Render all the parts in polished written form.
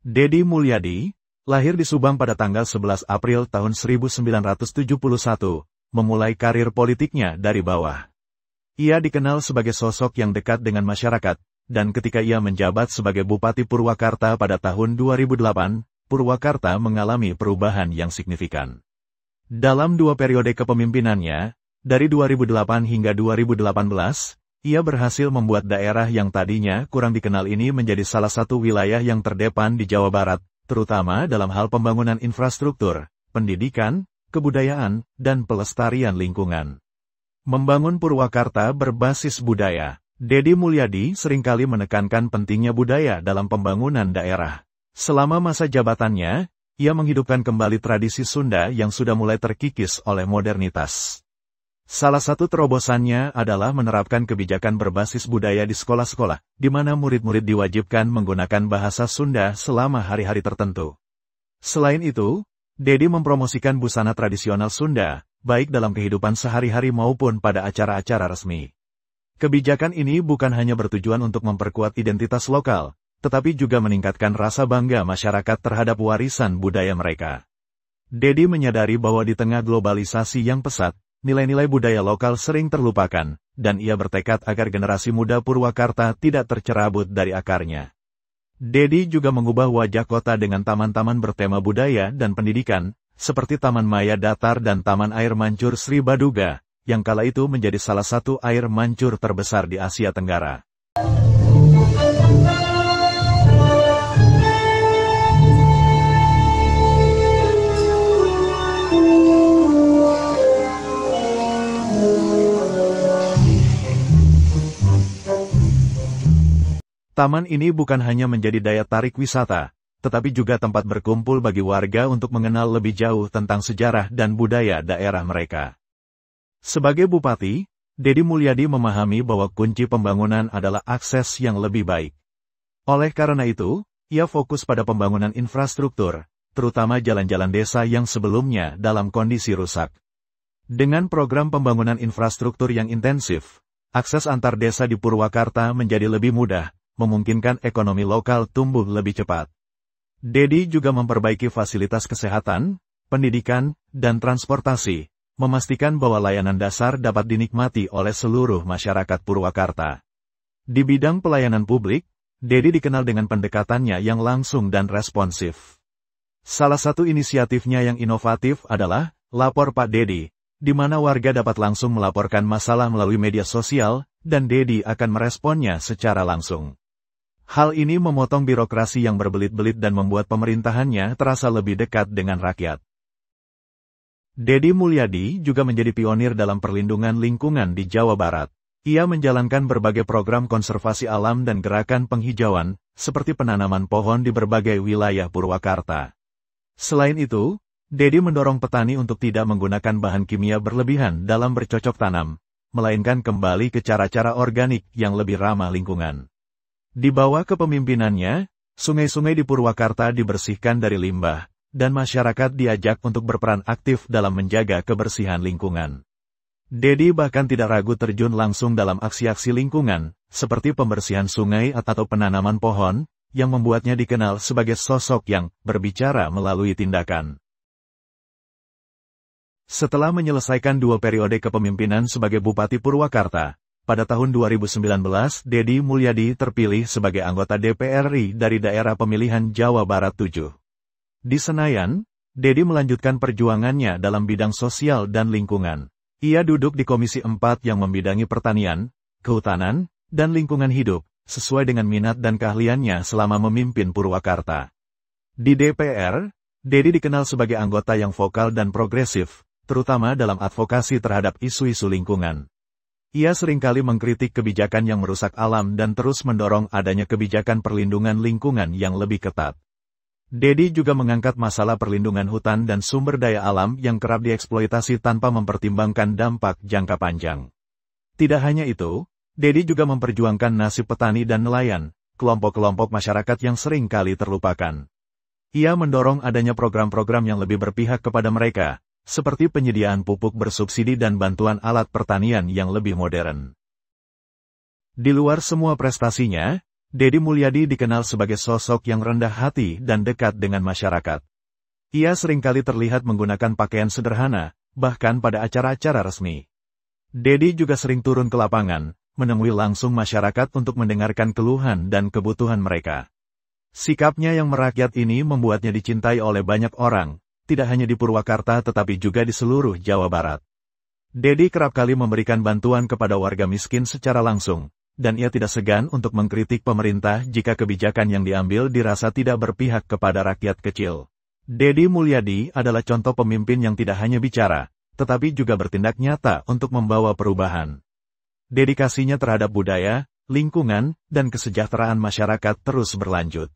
Dedi Mulyadi, lahir di Subang pada tanggal 11 April tahun 1971, memulai karir politiknya dari bawah. Ia dikenal sebagai sosok yang dekat dengan masyarakat, dan ketika ia menjabat sebagai Bupati Purwakarta pada tahun 2008, Purwakarta mengalami perubahan yang signifikan. Dalam 2 periode kepemimpinannya, dari 2008 hingga 2018, ia berhasil membuat daerah yang tadinya kurang dikenal ini menjadi salah satu wilayah yang terdepan di Jawa Barat, terutama dalam hal pembangunan infrastruktur, pendidikan, kebudayaan, dan pelestarian lingkungan. Membangun Purwakarta berbasis budaya. Dedi Mulyadi seringkali menekankan pentingnya budaya dalam pembangunan daerah. Selama masa jabatannya, ia menghidupkan kembali tradisi Sunda yang sudah mulai terkikis oleh modernitas. Salah satu terobosannya adalah menerapkan kebijakan berbasis budaya di sekolah-sekolah, di mana murid-murid diwajibkan menggunakan bahasa Sunda selama hari-hari tertentu. Selain itu, Dedi mempromosikan busana tradisional Sunda, baik dalam kehidupan sehari-hari maupun pada acara-acara resmi. Kebijakan ini bukan hanya bertujuan untuk memperkuat identitas lokal, tetapi juga meningkatkan rasa bangga masyarakat terhadap warisan budaya mereka. Dedi menyadari bahwa di tengah globalisasi yang pesat, nilai-nilai budaya lokal sering terlupakan, dan ia bertekad agar generasi muda Purwakarta tidak tercerabut dari akarnya. Dedi juga mengubah wajah kota dengan taman-taman bertema budaya dan pendidikan, seperti Taman Maya Datar dan Taman Air Mancur Sri Baduga, yang kala itu menjadi salah satu air mancur terbesar di Asia Tenggara. Taman ini bukan hanya menjadi daya tarik wisata, tetapi juga tempat berkumpul bagi warga untuk mengenal lebih jauh tentang sejarah dan budaya daerah mereka. Sebagai bupati, Dedi Mulyadi memahami bahwa kunci pembangunan adalah akses yang lebih baik. Oleh karena itu, ia fokus pada pembangunan infrastruktur, terutama jalan-jalan desa yang sebelumnya dalam kondisi rusak. Dengan program pembangunan infrastruktur yang intensif, akses antar desa di Purwakarta menjadi lebih mudah, memungkinkan ekonomi lokal tumbuh lebih cepat. Dedi juga memperbaiki fasilitas kesehatan, pendidikan, dan transportasi, memastikan bahwa layanan dasar dapat dinikmati oleh seluruh masyarakat Purwakarta. Di bidang pelayanan publik, Dedi dikenal dengan pendekatannya yang langsung dan responsif. Salah satu inisiatifnya yang inovatif adalah Lapor Pak Dedi, di mana warga dapat langsung melaporkan masalah melalui media sosial, dan Dedi akan meresponnya secara langsung. Hal ini memotong birokrasi yang berbelit-belit dan membuat pemerintahannya terasa lebih dekat dengan rakyat. Dedi Mulyadi juga menjadi pionir dalam perlindungan lingkungan di Jawa Barat. Ia menjalankan berbagai program konservasi alam dan gerakan penghijauan, seperti penanaman pohon di berbagai wilayah Purwakarta. Selain itu, Dedi mendorong petani untuk tidak menggunakan bahan kimia berlebihan dalam bercocok tanam, melainkan kembali ke cara-cara organik yang lebih ramah lingkungan. Di bawah kepemimpinannya, sungai-sungai di Purwakarta dibersihkan dari limbah, dan masyarakat diajak untuk berperan aktif dalam menjaga kebersihan lingkungan. Dedi bahkan tidak ragu terjun langsung dalam aksi-aksi lingkungan, seperti pembersihan sungai atau penanaman pohon, yang membuatnya dikenal sebagai sosok yang berbicara melalui tindakan. Setelah menyelesaikan 2 periode kepemimpinan sebagai Bupati Purwakarta, pada tahun 2019, Dedi Mulyadi terpilih sebagai anggota DPR RI dari daerah pemilihan Jawa Barat 7. Di Senayan, Dedi melanjutkan perjuangannya dalam bidang sosial dan lingkungan. Ia duduk di Komisi 4 yang membidangi pertanian, kehutanan, dan lingkungan hidup, sesuai dengan minat dan keahliannya selama memimpin Purwakarta. Di DPR, Dedi dikenal sebagai anggota yang vokal dan progresif, terutama dalam advokasi terhadap isu-isu lingkungan. Ia seringkali mengkritik kebijakan yang merusak alam dan terus mendorong adanya kebijakan perlindungan lingkungan yang lebih ketat. Dedi juga mengangkat masalah perlindungan hutan dan sumber daya alam yang kerap dieksploitasi tanpa mempertimbangkan dampak jangka panjang. Tidak hanya itu, Dedi juga memperjuangkan nasib petani dan nelayan, kelompok-kelompok masyarakat yang sering kali terlupakan. Ia mendorong adanya program-program yang lebih berpihak kepada mereka, seperti penyediaan pupuk bersubsidi dan bantuan alat pertanian yang lebih modern. Di luar semua prestasinya, Dedi Mulyadi dikenal sebagai sosok yang rendah hati dan dekat dengan masyarakat. Ia seringkali terlihat menggunakan pakaian sederhana, bahkan pada acara-acara resmi. Dedi juga sering turun ke lapangan, menemui langsung masyarakat untuk mendengarkan keluhan dan kebutuhan mereka. Sikapnya yang merakyat ini membuatnya dicintai oleh banyak orang, tidak hanya di Purwakarta tetapi juga di seluruh Jawa Barat. Dedi kerap kali memberikan bantuan kepada warga miskin secara langsung, dan ia tidak segan untuk mengkritik pemerintah jika kebijakan yang diambil dirasa tidak berpihak kepada rakyat kecil. Dedi Mulyadi adalah contoh pemimpin yang tidak hanya bicara, tetapi juga bertindak nyata untuk membawa perubahan. Dedikasinya terhadap budaya, lingkungan, dan kesejahteraan masyarakat terus berlanjut.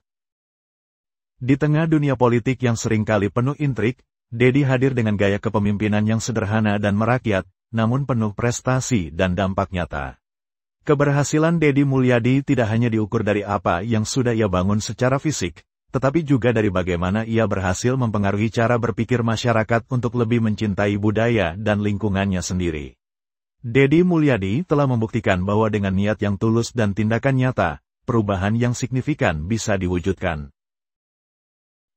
Di tengah dunia politik yang seringkali penuh intrik, Dedi hadir dengan gaya kepemimpinan yang sederhana dan merakyat, namun penuh prestasi dan dampak nyata. Keberhasilan Dedi Mulyadi tidak hanya diukur dari apa yang sudah ia bangun secara fisik, tetapi juga dari bagaimana ia berhasil mempengaruhi cara berpikir masyarakat untuk lebih mencintai budaya dan lingkungannya sendiri. Dedi Mulyadi telah membuktikan bahwa dengan niat yang tulus dan tindakan nyata, perubahan yang signifikan bisa diwujudkan.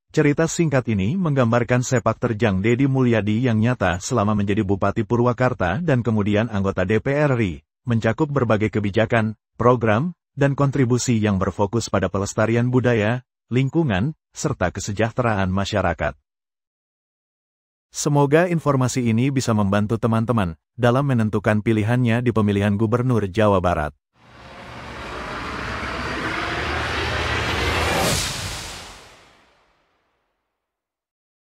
Cerita singkat ini menggambarkan sepak terjang Dedi Mulyadi yang nyata selama menjadi Bupati Purwakarta dan kemudian anggota DPR RI, mencakup berbagai kebijakan, program, dan kontribusi yang berfokus pada pelestarian budaya, lingkungan, serta kesejahteraan masyarakat. Semoga informasi ini bisa membantu teman-teman dalam menentukan pilihannya di pemilihan Gubernur Jawa Barat.